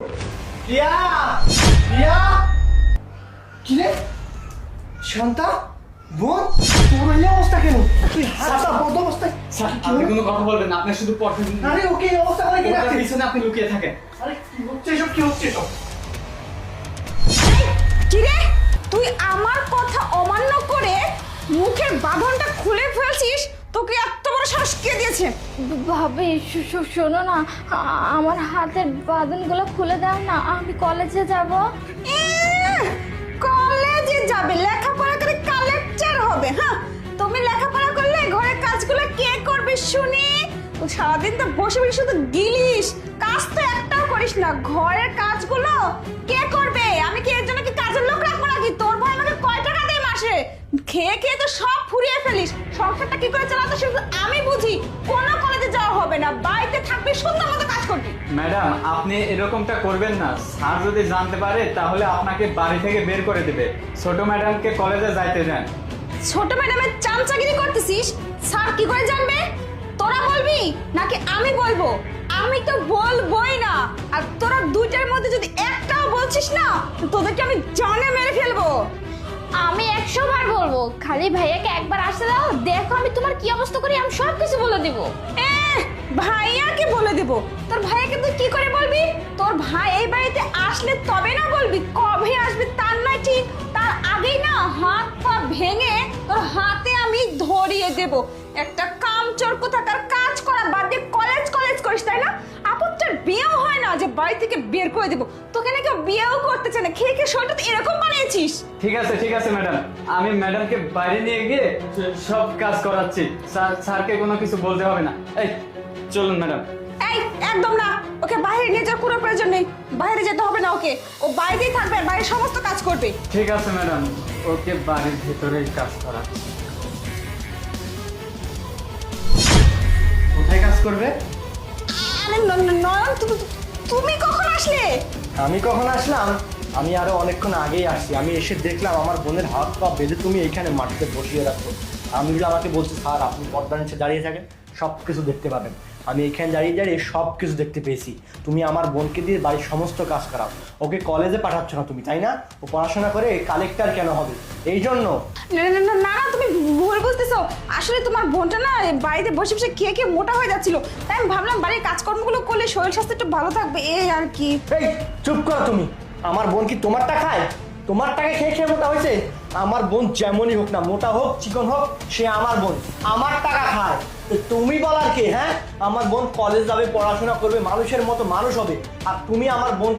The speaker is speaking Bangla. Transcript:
রিয়া রিয়া কি রে শান্তা বোন তোর এই অবস্থা কেন তুই হাতটা বন্ধ অবস্থায় স্যার আপনি কোনো কথা বলবেন না, আপনি শুধু পড়তে দিন। আরে ওকে এই অবস্থা করে কি ওটার রাখছিস পিছনে আপনি লুকিয়ে থাকেন। আরে কি হচ্ছে এসব কি হচ্ছে এসব কিরে তুই আমার কথা অমান্য করে মুখের বাঁধনটা খুলে ফেলছিস, তোকে এত বড় সাহস কে দিয়েছে? ভাবি শোনো না, আমার হাতের বাঁধনগুলো খুলে দাও না, আমি কলেজে যাব। কলেজে যাবে, লেখাপড়া করে কালেক্টর হবে? হ্যাঁ, তুমি লেখাপড়া করলে ঘরের কাজগুলো কে করবে শুনি? ও সারাদিন তো বসে বসে শুধু গিলিস, কাজ তো একটাও করিস না। ঘরের কাজগুলো কে করবে? আমি কি এর জন্য কি কাজের লোক রাখবো নাকি? তোর ভাই আমাকে কয় টাকা দেয় মাসে? খেয়ে খেয়ে তো সব ফুরিয়ে ফেলিস। সংসারটা কি করে চালাতে শুধু আমি বুঝি। কোনো কলেজে যাওয়া হবে না, বাড়িতে থাকবি, সুন্দর মতো কাজ করবি। ম্যাডাম আপনি এরকমটা করবেন না, স্যার যদি জানতে পারে তাহলে আপনাকে বাড়ি থেকে বের করে দেবে। ছোট ম্যাডামকে কলেজে যাইতে দেন। ছোট ম্যাডামের চামচাগিরি করতেছিস, স্যার কি করে জানবে? তোরা বলবি নাকি আমি বলবো? আমি তো বলবোই না। আর তোরা দুইটার মধ্যে যদি একটাও বলছিস না, তো তোদেরকে আমি জানে মেরে ফেলবো। আমি 100 বার বলবো, খালি ভাইয়াকে একবার আসতে দাও, দেখো আমি তোমার কি অবস্থা করি, আমি সব কিছু বলে দিব। ভাইয়াকে বলে দেব? তোর ভাইয়াকে তুই কি করে বলবি? তোর ভাই এই বাড়িতে আসলে তবে না বলবি, কবে আসবে তার নয় ঠিক, তার আগেই না হাত পা ভেঙে তোর হাতে আমি ধরিয়ে দেব। একটা কামচোর কোথাকার, কাজ করা বাদ দিয়ে কলেজ কলেজ করিস, তাই না? আপত্তার বিয়েও হয় না যে বাড়ি থেকে বের করে দেব। তোকে নাকি বিয়েও করতে চায় না, খেয়ে খেয়ে শরীরটা তো এরকম বানিয়েছিস। ঠিক আছে ম্যাডাম, আমি ম্যাডামকে বাইরে নিয়ে গিয়ে সব কাজ করাচ্ছি। স্যারকে কোনো কিছু বলতে হবে না। এই চলুন ম্যাডাম। এই একদম না, ওকে বাইরে নিয়ে যাওয়ার কোনো প্রয়োজন নেই। বাইরে যেতে হবে না ওকে, ও বাইরেই থাকবে আর বাইরের সমস্ত কাজ করবে। ঠিক আছে ম্যাডাম, ওকে বাড়ির ভেতরেই কাজ করাচ্ছি। কোথায় কাজ করবে আরে নয়ন, তুমি কখন আসলে? আমি কখন আসলাম? আমি আরো অনেকক্ষণ আগেই আসছি। আমি এসে দেখলাম আমার বোনের হাত পা বেঁধে তুমি এইখানে মাটিতে বসিয়ে রাখো। আমি আমাকে বলছি স্যার আপনি পর্দার নিচে দাঁড়িয়ে থাকেন, সব কিছু দেখতে পাবেন। আমি এখানে দাঁড়িয়ে দাঁড়িয়ে সব কিছু দেখতে পেয়েছি। তুমি আমার বোনকে দিয়ে বাড়ির সমস্ত কাজ করাও। ওকে কলেজে পাঠাচ্ছ না তুমি, তাই না? ও পড়াশোনা করে কালেক্টর কেন হবে? এই জন্য না, তুমি ভুল বুঝতেছো। আসলে তোমার বোনটা না বাড়িতে বসে বসে খেয়ে খেয়ে মোটা হয়ে যাচ্ছিল, তাই আমি ভাবলাম বাড়ির কাজকর্মগুলো করলে শরীর স্বাস্থ্য একটু ভালো থাকবে, এই আর কি। এই চুপ করো তুমি। আমার বোন কি তোমারটা খায়? তোমার টাকা খেয়ে খেয়ে মোটা হয়েছে? আমার বোন যেমনই হোক না, মোটা হোক চিকন হোক, সে আমার বোন, আমার টাকা খায়। তো তুমি বলার কে? হ্যাঁ, আমার বোন কলেজ যাবে, পড়াশোনা করবে, মানুষের মতো মানুষ হবে, আর তুমি আমার বোন